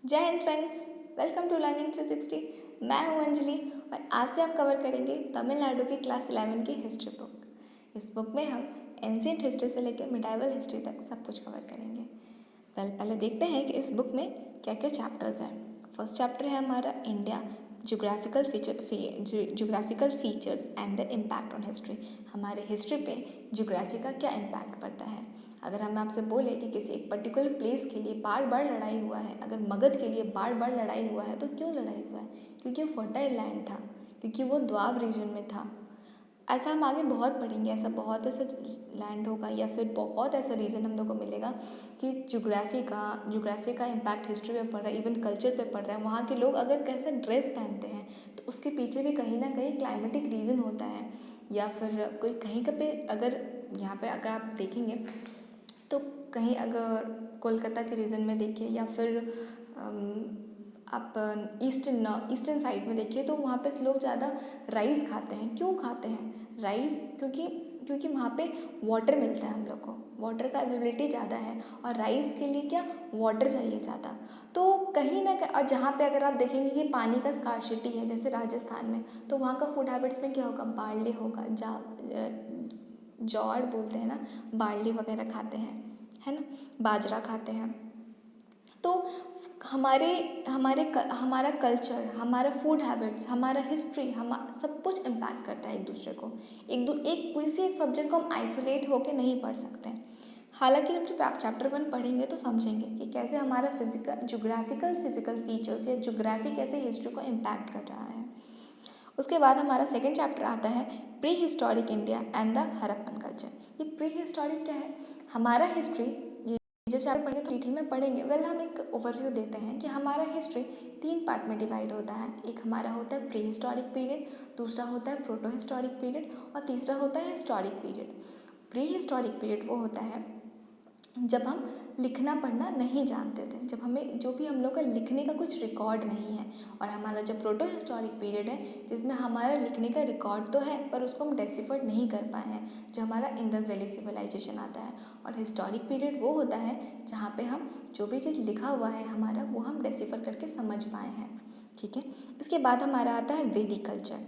जय Hind friends, welcome to learning 360। मैं हूं अंजलि और आज से हम कवर करेंगे तमिलनाडु की क्लास 11 की हिस्ट्री बुक। इस बुक में हम एंशिएंट हिस्ट्री से लेकर मिडाइवल हिस्ट्री तक सब कुछ कवर करेंगे। पहले देखते हैं कि इस बुक में क्या क्या चैप्टर्स हैं। फर्स्ट चैप्टर है हमारा India geographical features and the impact on history. हमारे हिस्ट्री पे ज्योग्राफी का क्या इम्पैक्ट पड़ता है। अगर हम आपसे बोले कि किसी एक पर्टिकुलर प्लेस के लिए बार बार लड़ाई हुआ है, अगर मगध के लिए बार बार लड़ाई हुआ है तो क्यों लड़ाई हुआ है? क्योंकि वो फर्टाइल लैंड था, क्योंकि वो द्वाब रीजन में था। ऐसा हम आगे बहुत पढ़ेंगे, ऐसा लैंड होगा या फिर बहुत ऐसा रीज़न हम लोग को मिलेगा कि ज्योग्राफी का इम्पैक्ट हिस्ट्री पे पड़ रहा है, इवन कल्चर पे पड़ रहा है। वहाँ के लोग अगर कैसा ड्रेस पहनते हैं तो उसके पीछे भी कहीं ना कहीं क्लाइमेटिक रीज़न होता है, या फिर कोई कहीं का पे अगर यहाँ पे अगर आप देखेंगे तो कहीं अगर कोलकाता के रीजन में देखिए या फिर आप ईस्टर्न साइड में देखिए तो वहाँ पे लोग ज़्यादा राइस खाते हैं। क्यों खाते हैं राइस? क्योंकि वहाँ पे वाटर मिलता है, हम लोग को वाटर का अवेलेबिलिटी ज़्यादा है और राइस के लिए क्या वाटर चाहिए ज़्यादा। तो कहीं ना कहीं, और जहाँ पे अगर आप देखेंगे कि पानी का स्कार्सिटी है जैसे राजस्थान में, तो वहाँ का फूड हैबिट्स में क्या होगा? बार्ली होगा, जौड़ बोलते हैं ना, बार्ली वगैरह खाते हैं, है ना, बाजरा खाते हैं। तो हमारा कल्चर, हमारा फूड हैबिट्स, हमारा हिस्ट्री, हम सब कुछ इम्पैक्ट करता है एक दूसरे को। एक किसी एक सब्जेक्ट को हम आइसोलेट होकर नहीं पढ़ सकते हैं। हालांकि जब आप चैप्टर 1 पढ़ेंगे तो समझेंगे कि कैसे हमारा फिजिकल फीचर्स या ज्योग्राफी कैसे हिस्ट्री को इम्पैक्ट कर रहा है। उसके बाद हमारा सेकेंड चैप्टर आता है pre historic India and the Harappan culture. ये प्री हिस्टोरिक क्या है? हमारा हिस्ट्री, ये जब चैप्टर पढ़ेंगे तो डिटेल में पढ़ेंगे। हम एक ओवरव्यू देते हैं कि हमारा हिस्ट्री 3 पार्ट में डिवाइड होता है। एक हमारा होता है प्री हिस्टोरिक पीरियड, दूसरा होता है प्रोटो हिस्टोरिक पीरियड और तीसरा होता है historic period. Pre historic period वो होता है जब हम लिखना पढ़ना नहीं जानते थे, जब हमें जो भी हम लोग का लिखने का कुछ रिकॉर्ड नहीं है। और हमारा जो प्रोटो हिस्टोरिक पीरियड है जिसमें हमारा लिखने का रिकॉर्ड तो है पर उसको हम डेसिफर नहीं कर पाए हैं, जो हमारा इंडस वैली सिविलाइजेशन आता है। और हिस्टोरिक पीरियड वो होता है जहाँ पे हम जो भी चीज़ लिखा हुआ है हमारा, वो हम डेसिफर करके समझ पाए हैं। ठीक है। इसके बाद हमारा आता है वैदिक कल्चर,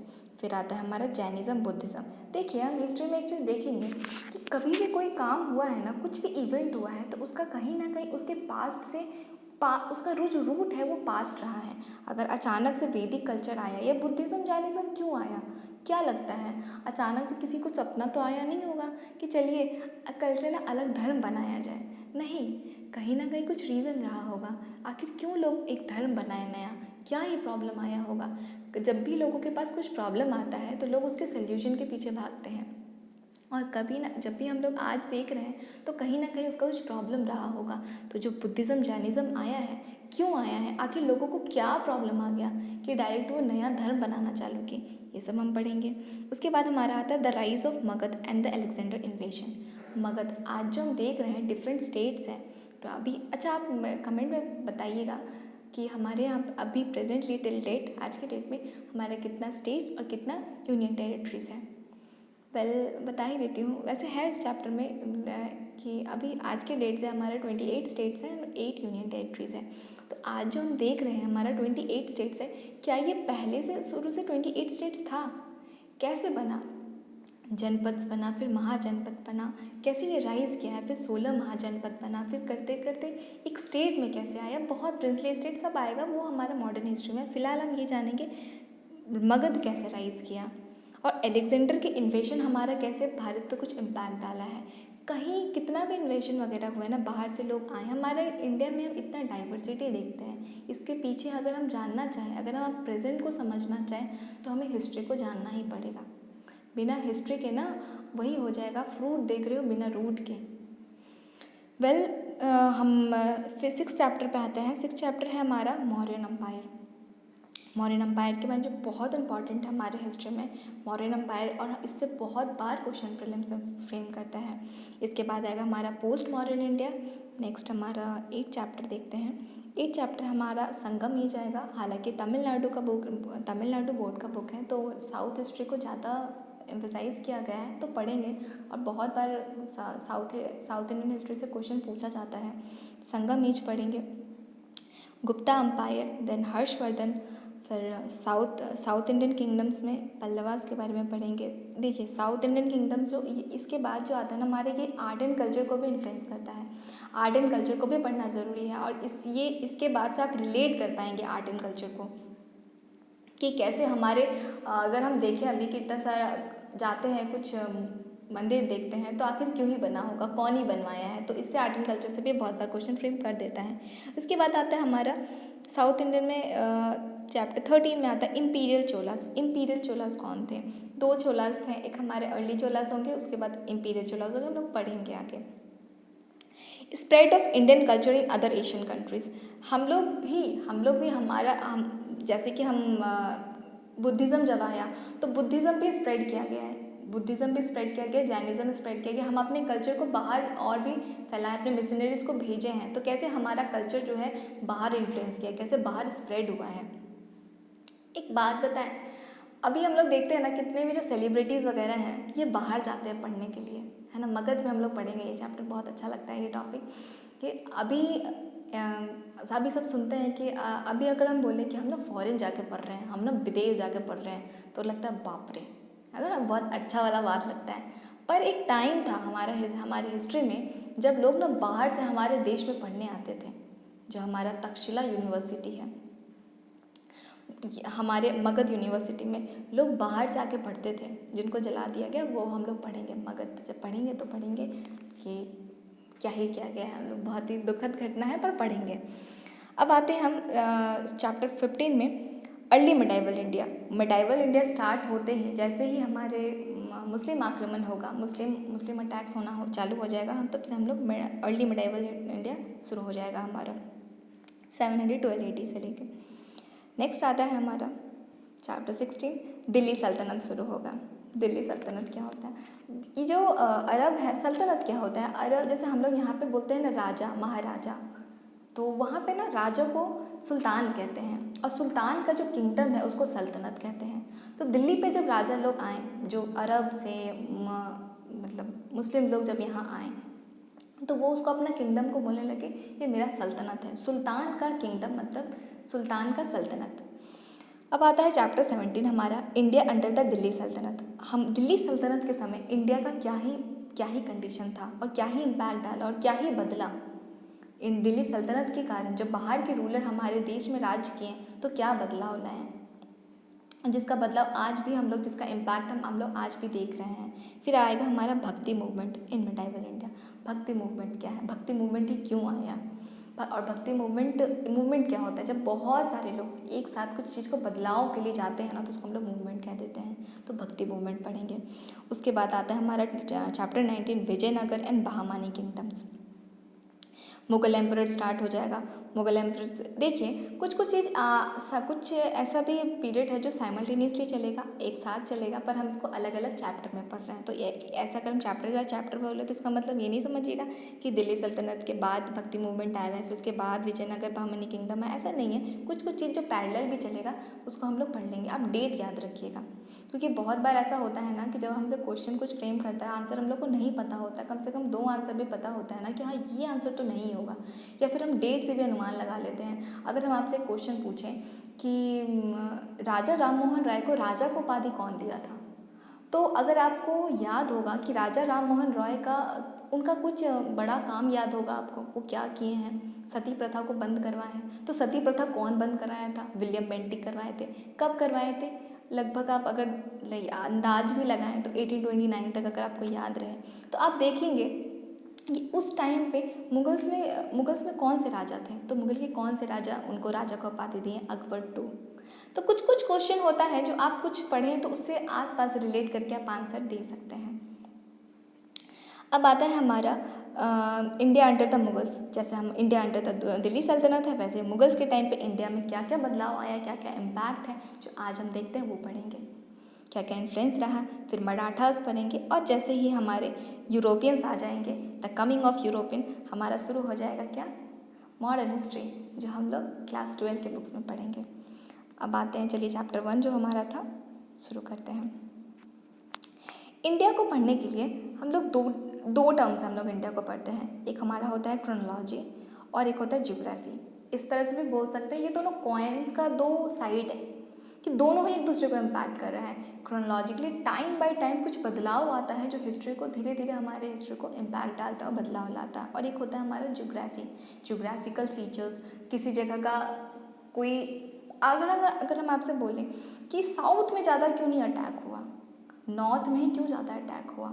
फिर आता है हमारा जैनिज़्म, बुद्धिज़्म। देखिए, हम हिस्ट्री में एक चीज़ देखेंगे कि कभी भी कोई काम हुआ है ना, कुछ भी इवेंट हुआ है तो उसका कहीं ना कहीं उसके पास्ट से उसका रूट है वो पास्ट रहा है। अगर अचानक से वैदिक कल्चर आया या बुद्धिज़्म जैनिज़्म क्यों आया? क्या लगता है? अचानक से किसी को सपना तो आया नहीं होगा कि चलिए कल से ना अलग धर्म बनाया जाए। नहीं, कहीं ना कहीं कुछ रीज़न रहा होगा। आखिर क्यों लोग एक धर्म बनाए नया? क्या ये प्रॉब्लम आया होगा? जब भी लोगों के पास कुछ प्रॉब्लम आता है तो लोग उसके सल्यूशन के पीछे भागते हैं। और कभी ना, जब भी हम लोग आज देख रहे हैं तो कहीं ना कहीं उसका कुछ प्रॉब्लम रहा होगा। तो जो बुद्धिज़्म जैनिज़्म आया है, क्यों आया है? आखिर लोगों को क्या प्रॉब्लम आ गया कि डायरेक्ट वो नया धर्म बनाना चालू किए? ये सब हम पढ़ेंगे। उसके बाद हमारा आता है the rise of Magadh and the Alexander इन्वेशन। Magadh आज जो हम देख रहे हैं डिफरेंट स्टेट्स हैं। तो अभी अच्छा, आप कमेंट में बताइएगा कि हमारे यहाँ अभी प्रेजेंटली टिल डेट, आज के डेट में हमारा कितना स्टेट्स और कितना यूनियन टेरिटरीज है। बता ही देती हूँ, वैसे है इस चैप्टर में कि अभी आज के डेट से हमारे 28 स्टेट्स हैं और 8 यूनियन टेरिटरीज़ हैं। तो आज जो हम देख रहे हैं हमारा 28 स्टेट्स है, क्या ये पहले से शुरू से 28 स्टेट्स था? कैसे बना? जनपद बना, फिर महाजनपद बना, कैसे ये राइज किया है, फिर 16 महाजनपद बना, फिर करते करते एक स्टेट में कैसे आया, बहुत प्रिंसली स्टेट सब आएगा वो हमारा मॉडर्न हिस्ट्री में। फ़िलहाल हम ये जानेंगे मगध कैसे राइज किया और अलेक्जेंडर के इन्वेशन हमारा कैसे भारत पे कुछ इम्पैक्ट डाला है। कहीं कितना भी इन्वेशन वगैरह हुआ है ना, बाहर से लोग आए, हमारे इंडिया में हम इतना डाइवर्सिटी देखते हैं। इसके पीछे अगर हम जानना चाहें, अगर हम प्रेजेंट को समझना चाहें तो हमें हिस्ट्री को जानना ही पड़ेगा। बिना हिस्ट्री के ना वही हो जाएगा, फ्रूट देख रहे हो बिना रूट के। हम फिर 6 चैप्टर पे आते हैं। 6 चैप्टर है हमारा मौर्यन अम्पायर। मौर्यन अम्पायर के बारे में जो बहुत इंपॉर्टेंट है हमारे हिस्ट्री में, मौर्यन अम्पायर, और इससे बहुत बार क्वेश्चन प्रीलिम्स में फ्रेम करता है। इसके बाद आएगा हमारा पोस्ट मॉडर्न इंडिया। नेक्स्ट हमारा 8 चैप्टर देखते हैं। 8 चैप्टर हमारा संगम ही जाएगा। हालांकि तमिलनाडु बोर्ड का बुक है तो साउथ हिस्ट्री को ज़्यादा एम्फेसाइज किया गया है, तो पढ़ेंगे। और बहुत बार साउथ इंडियन हिस्ट्री से क्वेश्चन पूछा जाता है। संगम ईच पढ़ेंगे। गुप्ता अम्पायर, देन हर्षवर्धन, फिर साउथ इंडियन किंगडम्स में पल्लवास के बारे में पढ़ेंगे। देखिए साउथ इंडियन किंगडम्स जो इसके बाद जो आता है ना हमारे, ये आर्ट एंड कल्चर को भी इन्फ्लुएंस करता है। आर्ट एंड कल्चर को भी पढ़ना ज़रूरी है, और इसके बाद से आप रिलेट कर पाएंगे आर्ट एंड कल्चर को कि कैसे हमारे, अगर हम देखें अभी कितना सारा जाते हैं कुछ मंदिर देखते हैं तो आखिर क्यों ही बना होगा, कौन ही बनवाया है, तो इससे आर्ट एंड कल्चर से भी बहुत बार क्वेश्चन फ्रेम कर देता है। इसके बाद आता है हमारा साउथ इंडियन में चैप्टर 13 में आता है इम्पीरियल चोलास। इम्पीरियल चोलास कौन थे? 2 चोलास थे, एक हमारे अर्ली चोलास होंगे, उसके बाद इम्पीरियल चोलास होंगे, हम लोग पढ़ेंगे आगे। Spread of Indian culture in other Asian countries. हम लोग भी जैसे कि हम बुद्धिज़्म जब आया तो बुद्धिज़्म भी स्प्रेड किया गया है, बुद्धिज़्म भी स्प्रेड किया गया, जैनिज़्म स्प्रेड किया गया। हम अपने कल्चर को बाहर और भी फैलाएं, अपने मिशनरीज़ को भेजे हैं, तो कैसे हमारा कल्चर जो है बाहर इन्फ्लुएंस किया, कैसे बाहर स्प्रेड हुआ है। एक बात बताएं, अभी हम लोग देखते हैं ना कितने भी जो सेलिब्रिटीज़ वगैरह हैं ये बाहर जाते हैं पढ़ने के लिए, है ना। मगध में हम लोग पढ़ेंगे ये चैप्टर, बहुत अच्छा लगता है ये टॉपिक कि अभी सब सुनते हैं कि अभी अगर हम बोलें कि हम ना फॉरेन जाके पढ़ रहे हैं, हम ना विदेश जाके पढ़ रहे हैं, तो लगता है बाप रे, है ना, बहुत अच्छा वाला बात लगता है। पर एक टाइम था हमारी हिस्ट्री में जब लोग ना बाहर से हमारे देश में पढ़ने आते थे। जो हमारा तक्षशिला यूनिवर्सिटी है, हमारे मगध यूनिवर्सिटी में लोग बाहर से आके पढ़ते थे, जिनको जला दिया गया, वो हम लोग पढ़ेंगे। मगध जब पढ़ेंगे तो पढ़ेंगे कि क्या ही किया गया है, हम लोग, बहुत ही दुखद घटना है, पर पढ़ेंगे। अब आते हैं हम चैप्टर 15 में, early medieval India. Medieval India start होते ही, जैसे ही हमारे मुस्लिम आक्रमण होगा, मुस्लिम अटैक्स होना चालू हो जाएगा, हम तब से हम लोग अर्ली मिडाइवल इंडिया शुरू हो जाएगा हमारा 712 AD से लेकर। नेक्स्ट आता है हमारा चैप्टर 16, दिल्ली सल्तनत शुरू होगा। दिल्ली सल्तनत क्या होता है? ये जो अरब है, सल्तनत क्या होता है? अरब, जैसे हम लोग यहाँ पे बोलते हैं ना राजा महाराजा, तो वहाँ पे ना राजा को सुल्तान कहते हैं, और सुल्तान का जो किंगडम है उसको सल्तनत कहते हैं। तो दिल्ली पे जब राजा लोग आए, जो अरब से मतलब मुस्लिम लोग जब यहाँ आए, तो वो उसको अपना किंगडम को बोलने लगे ये मेरा सल्तनत है। सुल्तान का किंगडम मतलब सुल्तान का सल्तनत। अब आता है चैप्टर 17 हमारा, इंडिया अंडर द दिल्ली सल्तनत। हम दिल्ली सल्तनत के समय इंडिया का क्या ही कंडीशन था, और क्या ही इम्पैक्ट डाला, और क्या ही बदला। इन दिल्ली सल्तनत के कारण जब बाहर के रूलर हमारे देश में राज किए तो क्या बदलाव लाए, जिसका बदलाव आज भी हम लोग, जिसका इम्पैक्ट हम लोग आज भी देख रहे हैं। फिर आएगा हमारा भक्ति मूवमेंट इन मिडाइवल इंडिया। भक्ति मूवमेंट क्या है? भक्ति मूवमेंट ही क्यों आया, और भक्ति मूवमेंट क्या होता है? जब बहुत सारे लोग एक साथ कुछ चीज़ को बदलाव के लिए जाते हैं ना, तो उसको हम लोग मूवमेंट कह देते हैं। तो भक्ति मूवमेंट पढ़ेंगे। उसके बाद आता है हमारा chapter 19, Vijayanagara and Bahmani kingdoms. Mughal emperor start हो जाएगा। मुगल एम्परर से देखिए कुछ कुछ ऐसा भी पीरियड है जो साइमल्टेनियसली चलेगा, एक साथ चलेगा, पर हम इसको अलग अलग चैप्टर में पढ़ रहे हैं। तो ऐसा अगर हम चैप्टर बोले तो इसका मतलब ये नहीं समझिएगा कि दिल्ली सल्तनत के बाद भक्ति मूवमेंट आ रहा है, फिर उसके बाद विजयनगर बहामनी किंगडम है, ऐसा नहीं है। कुछ चीज़ जो पैरेलल भी चलेगा उसको हम लोग पढ़ लेंगे। आप डेट याद रखिएगा, क्योंकि बहुत बार ऐसा होता है ना कि जब हमसे क्वेश्चन कुछ फ्रेम करता है, आंसर हम लोग को नहीं पता होता, कम से कम 2 आंसर भी पता होता है ना कि हाँ ये आंसर तो नहीं होगा, या फिर हम डेट से भी अनुमान लगा लेते हैं। अगर हम आपसे क्वेश्चन पूछें कि राजा राम मोहन राय को राजा को उपाधि कौन दिया था, तो अगर आपको याद होगा कि राजा राम मोहन रॉय का उनका कुछ बड़ा काम याद होगा आपको, वो क्या किए हैं, सती प्रथा को बंद करवाए हैं। तो सती प्रथा कौन बंद कराया था? विलियम बेंटिक करवाए थे। कब करवाए थे? लगभग आप अगर अंदाज भी लगाएं तो 1829 तक, अगर आपको याद रहे तो आप देखेंगे कि उस टाइम पे मुगल्स में कौन से राजा थे, तो मुगल के कौन से राजा उनको राजा को उपाधि दिए? अकबर II। तो कुछ क्वेश्चन होता है जो आप कुछ पढ़ें तो उससे आसपास रिलेट करके आप आंसर दे सकते हैं। अब आता है हमारा इंडिया अंडर द मुगल्स। जैसे हम इंडिया अंडर द दिल्ली सल्तनत है, वैसे मुगल्स के टाइम पे इंडिया में क्या क्या बदलाव आया, क्या क्या इम्पैक्ट है जो आज हम देखते हैं वो पढ़ेंगे, क्या क्या इन्फ्लुएंस रहा। फिर मराठास पढ़ेंगे, और जैसे ही हमारे यूरोपियंस आ जाएंगे, द कमिंग ऑफ यूरोपियन, हमारा शुरू हो जाएगा क्या? मॉडर्न हिस्ट्री, जो हम लोग क्लास 12 के बुक्स में पढ़ेंगे। अब आते हैं, चलिए चैप्टर 1 जो हमारा था शुरू करते हैं। इंडिया को पढ़ने के लिए हम लोग दो टर्म से हम लोग इंडिया को पढ़ते हैं। एक हमारा होता है क्रोनोलॉजी और एक होता है ज्योग्राफी। इस तरह से भी बोल सकते हैं, ये दोनों कॉइन्स का दो साइड है कि दोनों ही एक दूसरे को इम्पैक्ट कर रहा है। क्रोनोलॉजिकली टाइम बाय टाइम कुछ बदलाव आता है जो हिस्ट्री को धीरे धीरे हमारे हिस्ट्री को इम्पैक्ट डालता है और बदलाव लाता है। और एक होता है हमारा ज्योग्राफिकल फीचर्स। किसी जगह का कोई अगर हम आपसे बोलें कि साउथ में ज़्यादा क्यों नहीं अटैक हुआ, नॉर्थ में ही क्यों ज़्यादा अटैक हुआ,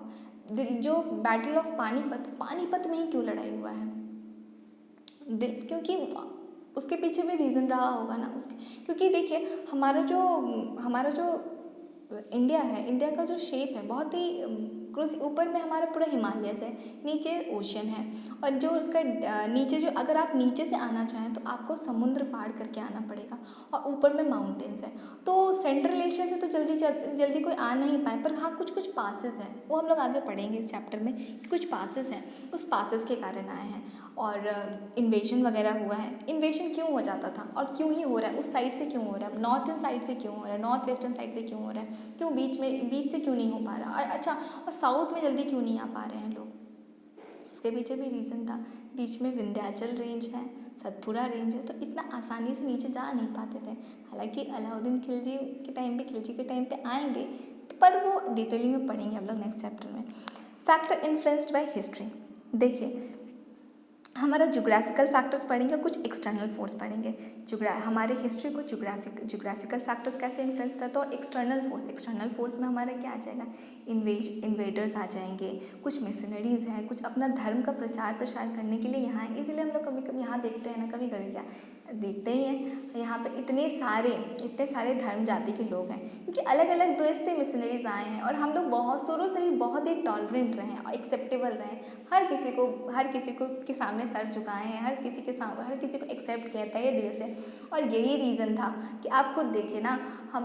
जो बैटल ऑफ पानीपत में ही क्यों लड़ाई हुआ है, क्योंकि उसके पीछे भी रीज़न रहा होगा ना उसके, क्योंकि देखिए हमारा जो इंडिया है, इंडिया का जो शेप है बहुत ही ऊपर में हमारा पूरा हिमालयस है, नीचे ओशन है, और जो उसका नीचे जो अगर आप नीचे से आना चाहें तो आपको समुद्र पार करके आना पड़ेगा, और ऊपर में माउंटेन्स है। तो सेंट्रल एशिया से तो जल्दी कोई आ नहीं पाए, पर हाँ कुछ पासेस हैं, वो हम लोग आगे पढ़ेंगे इस चैप्टर में कि कुछ पासेस हैं, उस पासेस के कारण आए हैं। और इन्वेशन वगैरह हुआ है, इन्वेशन क्यों हो जाता था और क्यों ही हो रहा है, उस साइड से क्यों हो रहा है, नॉर्थन साइड से क्यों हो रहा है, नॉर्थ वेस्टर्न साइड से क्यों हो रहा है, क्यों बीच से क्यों नहीं हो पा रहा, और अच्छा और साउथ में जल्दी क्यों नहीं आ पा रहे हैं लोग, उसके पीछे भी रीज़न था। बीच में विंध्याचल रेंज है, सतपुरा रेंज है, तो इतना आसानी से नीचे जा नहीं पाते थे। हालांकि अलाउद्दीन खिलजी के टाइम पे आएंगे, तो पर वो डिटेलिंग में पढ़ेंगे हम लोग नेक्स्ट चैप्टर में। Factor influenced by history. देखिए हमारा ज्योग्राफिकल फैक्टर्स पढ़ेंगे, कुछ एक्सटर्नल फोर्स पढ़ेंगे। हमारे हिस्ट्री को ज्योग्राफिकल फैक्टर्स कैसे इन्फ्लुएंस करते हैं, और एक्सटर्नल फोर्स में हमारा क्या आ जाएगा, इन्वेडर्स आ जाएंगे, कुछ मिशनरीज हैं, कुछ अपना धर्म का प्रचार प्रसार करने के लिए यहाँ है। इसीलिए हम लोग कभी कभी यहाँ देखते हैं ना, कभी कभी क्या देखते ही हैं, यहाँ पे इतने सारे धर्म जाति के लोग हैं, क्योंकि अलग अलग देश से मिशनरीज आए हैं, और हम लोग शुरू से ही बहुत ही टॉलरेंट रहे और एक्सेप्टेबल रहे, हर किसी को के सामने सर झुकाए हैं, हर किसी को एक्सेप्ट किया तहे दिल से। और यही रीज़न था कि आप खुद देखिए ना, हम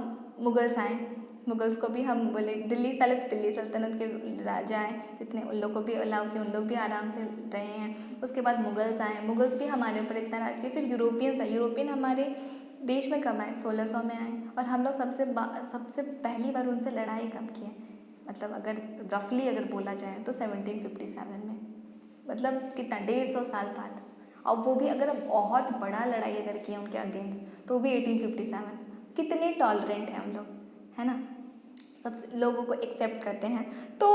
मुगल्स को भी हम बोले, पहले तो दिल्ली सल्तनत के राजा हैं जितने, उन लोग को भी अलाउ किया, उन लोग भी आराम से रहे हैं। उसके बाद मुगल्स आए, मुगल्स भी हमारे ऊपर इतना राज किए। फिर यूरोपियन हमारे देश में कब आए, 1600 में आए, और हम लोग सबसे पहली बार उनसे लड़ाई कब की है, मतलब अगर रफली बोला जाए तो 1757 में, मतलब कितना 150 साल बाद। और वो भी अगर बहुत बड़ा लड़ाई अगर किया उनके अगेंस्ट, तो भी 1857। कितने टॉलरेंट हैं हम लोग, है ना, सब लोगों को एक्सेप्ट करते हैं। तो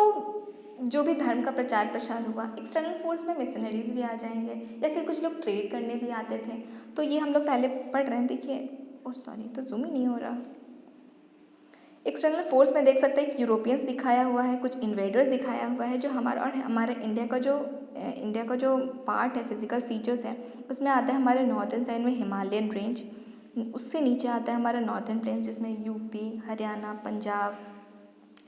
जो भी धर्म का प्रचार प्रसार हुआ, एक्सटर्नल फोर्स में मिशनरीज भी आ जाएंगे, या फिर कुछ लोग ट्रेड करने भी आते थे। तो ये हम लोग पहले पढ़ रहे हैं, देखिए तो जूम ही नहीं हो रहा। एक्सटर्नल फोर्स में देख सकते हैं कि यूरोपियंस दिखाया हुआ है, कुछ इन्वेडर्स दिखाया हुआ है, जो हमारे इंडिया का जो पार्ट है, फिजिकल फीचर्स है, उसमें आता है हमारे नॉर्थन साइड में हिमालयन रेंज, उससे नीचे आता है हमारा नॉर्थन प्लेन्स, जिसमें यूपी, हरियाणा, पंजाब,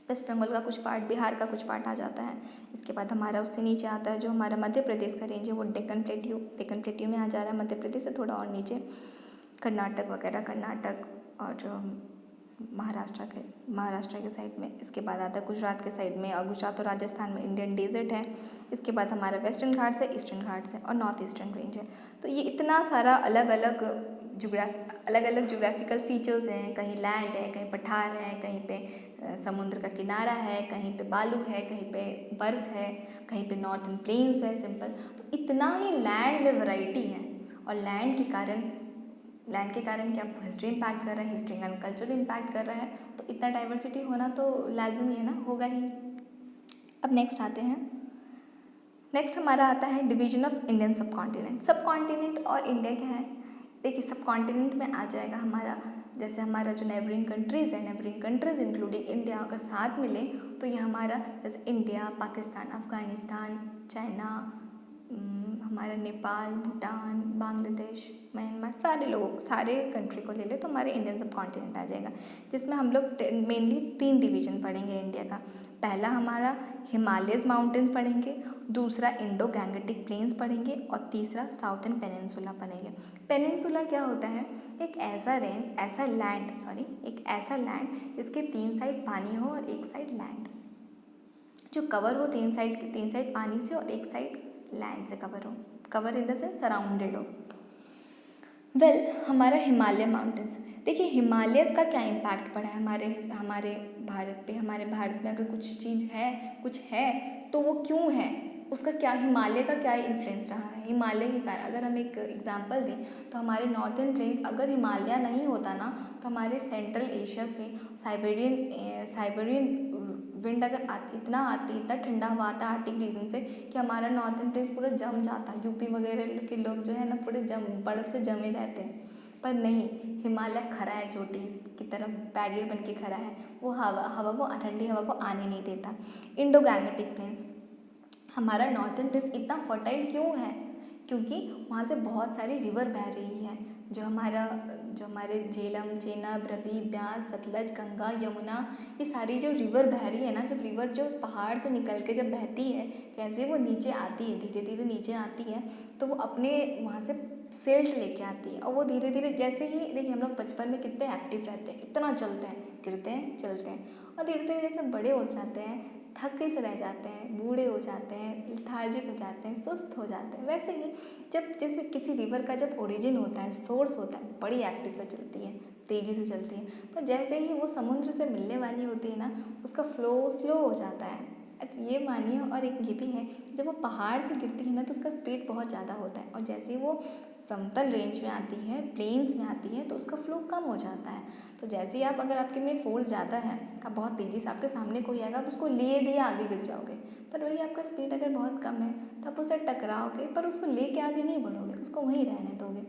वेस्ट बंगाल का कुछ पार्ट, बिहार का कुछ पार्ट आ जाता है। इसके बाद हमारा उससे नीचे आता है जो हमारा मध्य प्रदेश का रेंज है, वो डेक्कन प्लेट्यू में आ जा रहा है, मध्य प्रदेश से थोड़ा और नीचे कर्नाटक और महाराष्ट्र के साइड में। इसके बाद आता है गुजरात के साइड में, और गुजरात और राजस्थान में इंडियन डेजर्ट है। इसके बाद हमारा वेस्टर्न घाट्स है, ईस्टर्न घाट्स है, और नॉर्थ ईस्टर्न रेंज है। तो ये इतना सारा अलग अलग ज्योग्राफिकल फीचर्स हैं, कहीं लैंड है, कहीं पठार है, कहीं पे समुद्र का किनारा है, कहीं पे बालू है, कहीं पे बर्फ़ है, कहीं पे नॉर्थन प्लेन्स है सिंपल। तो इतना ही लैंड में वैरायटी है, और लैंड के कारण क्या हिस्ट्री इम्पैक्ट कर रहा है, हिस्ट्री एंड कल्चर इम्पैक्ट कर रहा है। तो इतना डाइवर्सिटी होना तो लाजमी है ना, होगा ही। अब नेक्स्ट आते हैं, नेक्स्ट हमारा आता है डिवीजन ऑफ इंडियन सब कॉन्टिनेंट और इंडिया क्या है। देखिए सब कॉन्टिनेंट में आ जाएगा हमारा, जैसे हमारा जो नेबरिंग कंट्रीज़ इंक्लूडिंग इंडिया अगर साथ मिले, तो ये हमारा जैसे इंडिया, पाकिस्तान, अफ़गानिस्तान, चाइना, हमारा नेपाल, भूटान, बांग्लादेश, म्यांमार, सारे कंट्री को ले ले तो हमारे इंडियन सब कॉन्टिनेंट आ जाएगा, जिसमें हम लोग मेनली 3 डिवीज़न पढ़ेंगे इंडिया का। पहला हमारा हिमालयस माउंटेन्स पढ़ेंगे, दूसरा इंडो गैंगेटिक प्लेन्स पढ़ेंगे, और तीसरा साउथर्न पेनिनसुला पढ़ेंगे। पेनिनसुला क्या होता है, एक ऐसा लैंड जिसके 3 साइड पानी हो और एक साइड लैंड, जो कवर हो 3 साइड पानी से और एक साइड लैंड से cover in the sense surrounded हो। हमारा हिमालय माउंटेन्स, देखिए हिमालयस का क्या इम्पैक्ट पड़ा है हमारे भारत पे। हमारे भारत में अगर कुछ है तो वो क्यों है, उसका क्या, हिमालय का क्या इन्फ्लुएंस रहा है। हिमालय के कारण अगर हम एक एग्जांपल दें तो हमारे नॉर्थर्न प्लेन्स, अगर हिमालय नहीं होता ना तो हमारे सेंट्रल एशिया से साइबेरियन विंड अगर इतना इतना ठंडा हवा आता है आर्टिक रीजन से कि हमारा नॉर्थर्न प्लेन्स पूरा जम जाता। यूपी वगैरह के लोग जो है ना पूरे बर्फ़ से जमे रहते हैं। पर नहीं, हिमालय खड़ा है, चोटी की तरफ बैरियर बन के खड़ा है, वो हवा को, ठंडी हवा को आने नहीं देता। इंडो गैंगेटिक प्लेन्स, हमारा नॉर्थर्न प्लेन्स इतना फर्टाइल क्यों है, क्योंकि वहाँ से बहुत सारी रिवर बह रही है। जो हमारे झेलम, चेनाब, रवि, ब्यास, सतलज, गंगा, यमुना, ये सारी जो रिवर बह रही है ना, जब रिवर जो पहाड़ से निकल के जब बहती है, जैसे वो नीचे आती है, धीरे धीरे नीचे आती है, तो वो अपने वहाँ से सिल्ट लेके आती है। और वो धीरे धीरे, जैसे ही देखिए हम लोग बचपन में कितने एक्टिव रहते हैं, इतना चलते हैं, गिरते हैं, चलते हैं, और धीरे धीरे जैसे बड़े हो जाते हैं, थके से रह जाते हैं, बूढ़े हो जाते हैं, लेथार्जिक हो जाते हैं, सुस्त हो जाते हैं। वैसे ही जब जैसे किसी रिवर का जब ओरिजिन होता है, सोर्स होता है, बड़ी एक्टिव से चलती है, तेज़ी से चलती है, पर जैसे ही वो समुद्र से मिलने वाली होती है ना, उसका फ्लो स्लो हो जाता है। ये मानिए, और एक ये भी है, जब वो पहाड़ से गिरती है ना तो उसका स्पीड बहुत ज़्यादा होता है, और जैसे ही वो समतल रेंज में आती है, प्लेन्स में आती है, तो उसका फ्लो कम हो जाता है। तो जैसे ही आप, अगर आपके में फोर्स ज़्यादा है, आप बहुत तेज़ी से, आपके सामने कोई आएगा, आप उसको लिए दिए आगे गिर जाओगे। पर वही आपका स्पीड अगर बहुत कम है तो आप उससे टकराओगे, पर उसको लेके आगे नहीं बढ़ोगे, उसको वहीं रहने दोगे।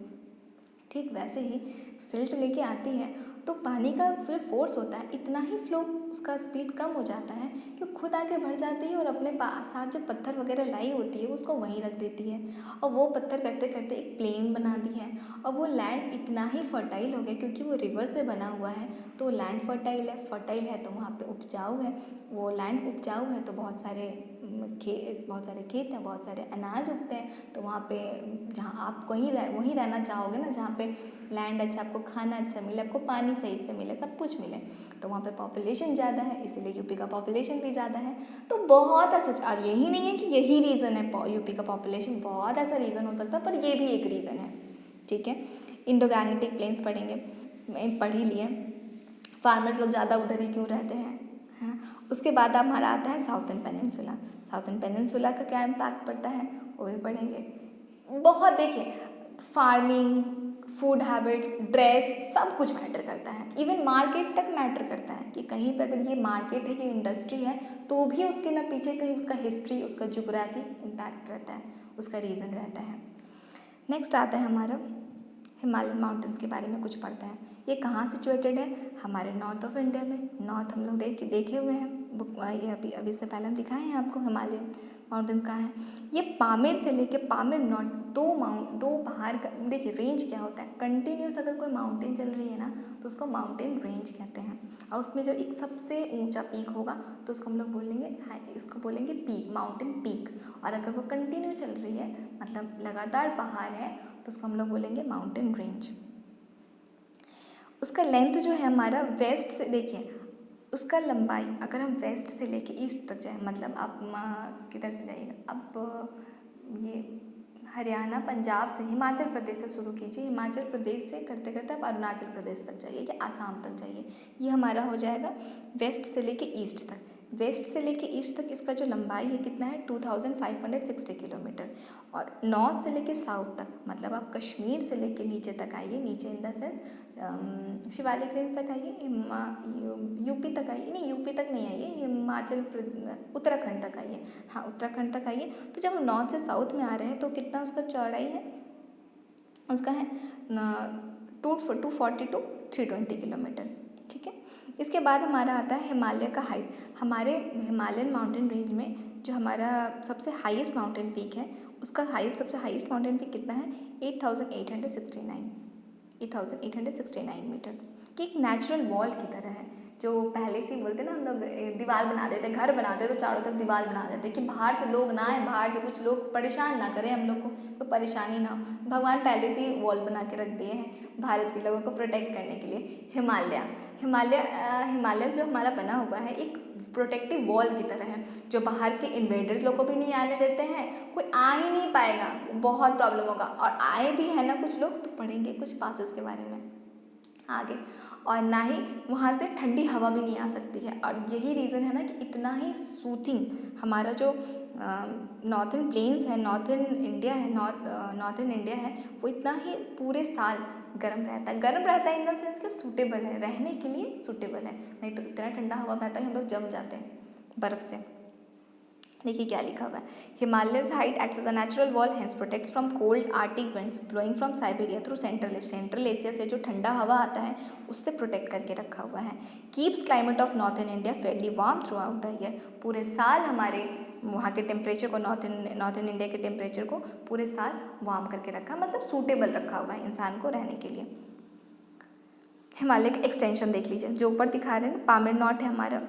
ठीक वैसे ही सिल्ट लेके आती है तो पानी का जो फोर्स होता है, इतना ही फ्लो, उसका स्पीड कम हो जाता है कि खुद आगे बढ़ जाती है, और अपने साथ जो पत्थर वगैरह लाई होती है उसको वहीं रख देती है, और वो पत्थर करते करते एक प्लेन बना दी है। और वो लैंड इतना ही फर्टाइल हो गया, क्योंकि वो रिवर से बना हुआ है तो लैंड फर्टाइल है तो वहाँ पे उपजाऊ है। वो लैंड उपजाऊ है तो बहुत सारे खेत हैं, बहुत सारे अनाज उगते हैं। तो वहाँ पे जहाँ आप वहीं रहना चाहोगे ना, जहाँ पे लैंड अच्छा, आपको खाना अच्छा मिले, आपको पानी सही से मिले, सब कुछ मिले, तो वहाँ पे पॉपुलेशन ज़्यादा है, इसीलिए यूपी का पॉपुलेशन भी ज़्यादा है। तो बहुत ऐसा, और यही नहीं है कि यही रीज़न है यूपी का पॉपुलेशन, बहुत ऐसा रीज़न हो सकता है, पर ये भी एक रीज़न है। ठीक है, इंडो गैंगेटिक प्लेन्स पढ़ेंगे, पढ़ ही लिए, फार्मर्स लोग ज़्यादा उधर ही क्यों रहते हैं, हाँ। उसके बाद हमारा आता है साउथर्न पेनिनसुला। साउथर्न पेनिनसुला का क्या इम्पैक्ट पड़ता है वो भी पढ़ेंगे। बहुत देखिए, फार्मिंग, फूड हैबिट्स, ड्रेस, सब कुछ मैटर करता है, इवन मार्केट तक मैटर करता है कि कहीं पे अगर ये मार्केट है, ये इंडस्ट्री है, तो भी उसके ना पीछे कहीं उसका हिस्ट्री, उसका ज्योग्राफी इम्पैक्ट रहता है, उसका रीज़न रहता है। नेक्स्ट आता है हमारा हिमालयन माउंटेन्स के बारे में कुछ पढ़ते हैं। ये कहाँ सिचुएटेड है, हमारे नॉर्थ ऑफ इंडिया में। नॉर्थ हम लोग देखे हुए हैं, ये अभी से पहले हम दिखाए हैं आपको हिमालयन माउंटेन्स कहाँ हैं। ये पामीर से लेके पामीर नॉर्थ, दो पहाड़ का देखिए रेंज क्या होता है। कंटिन्यूस अगर कोई माउंटेन चल रही है ना तो उसको माउंटेन रेंज कहते हैं, और उसमें जो एक सबसे ऊंचा पीक होगा तो उसको हम लोग बोलेंगे इसको बोलेंगे पीक, माउंटेन पीक। और अगर वो कंटिन्यू चल रही है, मतलब लगातार पहाड़ है, तो उसको हम लोग बोलेंगे माउंटेन रेंज। उसका लेंथ जो है हमारा, वेस्ट से देखिए, उसका लंबाई अगर हम वेस्ट से लेके ईस्ट तक जाए, मतलब आप किधर से जाइएगा, अब ये हरियाणा, पंजाब से, हिमाचल प्रदेश से शुरू कीजिए, हिमाचल प्रदेश से करते करते आप अरुणाचल प्रदेश तक जाइए या आसाम तक जाइए, ये हमारा हो जाएगा वेस्ट से लेके ईस्ट तक। वेस्ट से लेके ईस्ट तक इसका जो लंबाई है कितना है, 2560 किलोमीटर। और नॉर्थ से लेके साउथ तक, मतलब आप कश्मीर से लेके नीचे तक आइए, नीचे in the sense Shivalik range तक आइए, यूपी तक आइए, नहीं यूपी तक नहीं आइए, उत्तराखंड तक आइए, हाँ उत्तराखंड तक आइए। तो जब हम नॉर्थ से साउथ में आ रहे हैं तो कितना उसका चौड़ाई है, उसका है 240 to 320 किलोमीटर। ठीक है, इसके बाद हमारा आता है हिमालय का हाइट। हमारे हिमालयन माउंटेन रेंज में जो हमारा सबसे हाईएस्ट माउंटेन पीक है, उसका सबसे हाईएस्ट माउंटेन पीक कितना है, 8869 मीटर, कि एक नेचुरल वॉल की तरह है। जो पहले से बोलते ना हम लोग, दीवार बना देते, घर बनाते तो चारों तरफ दीवार बना देते कि बाहर से लोग ना आए, बाहर से कुछ लोग परेशान ना करें हम लोग को, तो परेशानी ना हो। भगवान पहले से ही वॉल बना के रख दिए हैं भारत के लोगों को प्रोटेक्ट करने के लिए। हिमालय जो हमारा बना हुआ है एक प्रोटेक्टिव वॉल की तरह है, जो बाहर के इन्वेडर्स लोग को भी नहीं आने देते हैं, कोई आ ही नहीं पाएगा, बहुत प्रॉब्लम होगा। और आए भी है ना कुछ लोग, तो पढ़ेंगे कुछ पासेस के बारे में। आगे, और ना ही वहाँ से ठंडी हवा भी नहीं आ सकती है। और यही रीज़न है ना कि इतना ही सूथिंग हमारा जो नॉर्थन प्लेन्स है, नॉर्थन इंडिया है, नॉर्थन इंडिया है, वो इतना ही पूरे साल गर्म रहता है। गर्म रहता है इन द सेंस कि सूटेबल है, रहने के लिए सूटेबल है, नहीं तो इतना ठंडा हवा बहता है कि हम लोग जम जाते हैं बर्फ़ से। देखिए क्या लिखा हुआ है, Himalayas height acts as a natural wall, hence protects from cold arctic winds blowing from Siberia through central Asia से जो ठंडा हवा आता है उससे प्रोटेक्ट करके रखा हुआ है। Keeps climate of northern India Fairlie warm through out the year, पूरे साल हमारे वहाँ के टेम्परेचर को, नॉर्थन इंडिया के टेम्परेचर को पूरे साल वार्म करके रखा, मतलब सूटेबल रखा हुआ है इंसान को रहने के लिए। हिमालय के एक्सटेंशन देख लीजिए, जो ऊपर दिखा रहे हैं, पामीर नॉट है हमारा,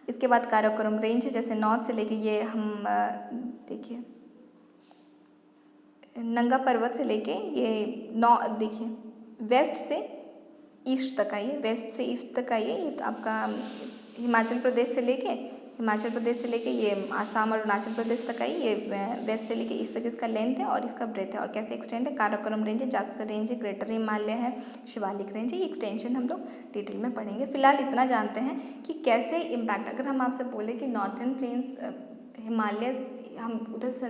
इसके बाद काराकोरम रेंज है, जैसे नॉर्थ से लेके ये हम देखिए नंगा पर्वत से लेके ये देखिए वेस्ट से ईस्ट तक आइए, वेस्ट से ईस्ट तक आइए, ये तो आपका हिमाचल प्रदेश से लेके ये आसाम और अरुणाचल प्रदेश तक आई, ये वेस्ट से लेके ईस्ट तक इसका लेंथ है और इसका ब्रेथ है। और कैसे एक्सटेंड है, काराकोरम रेंज है, जास्कर रेंज है, ग्रेटर हिमालय है, शिवालिक रेंज है, ये एक्सटेंशन हम लोग डिटेल में पढ़ेंगे। फिलहाल इतना जानते हैं कि कैसे इम्पैक्ट, अगर हम आपसे बोले कि नॉर्थन प्लेन्स हिमालय, हम उधर से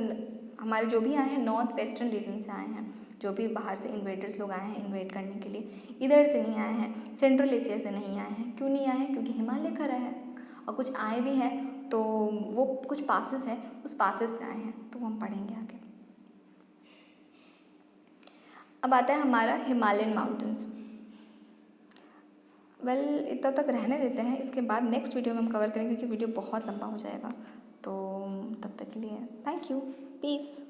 हमारे जो भी आए हैं नॉर्थ वेस्टर्न रीजन से आए हैं, जो भी बाहर से इन्वेडर्स लोग आए हैं इन्वेड करने के लिए, इधर से नहीं आए हैं, सेंट्रल एशिया से नहीं आए हैं। क्यों नहीं आए हैं? क्योंकि हिमालय खड़ा है, और कुछ आए भी हैं तो वो कुछ पासेस हैं, उस पासेस से आए हैं, तो वो हम पढ़ेंगे आगे। अब आता है हमारा हिमालयन माउंटेन्स। इतना तक रहने देते हैं, इसके बाद नेक्स्ट वीडियो में हम कवर करेंगे क्योंकि वीडियो बहुत लंबा हो जाएगा। तो तब तक के लिए थैंक यू, पीस।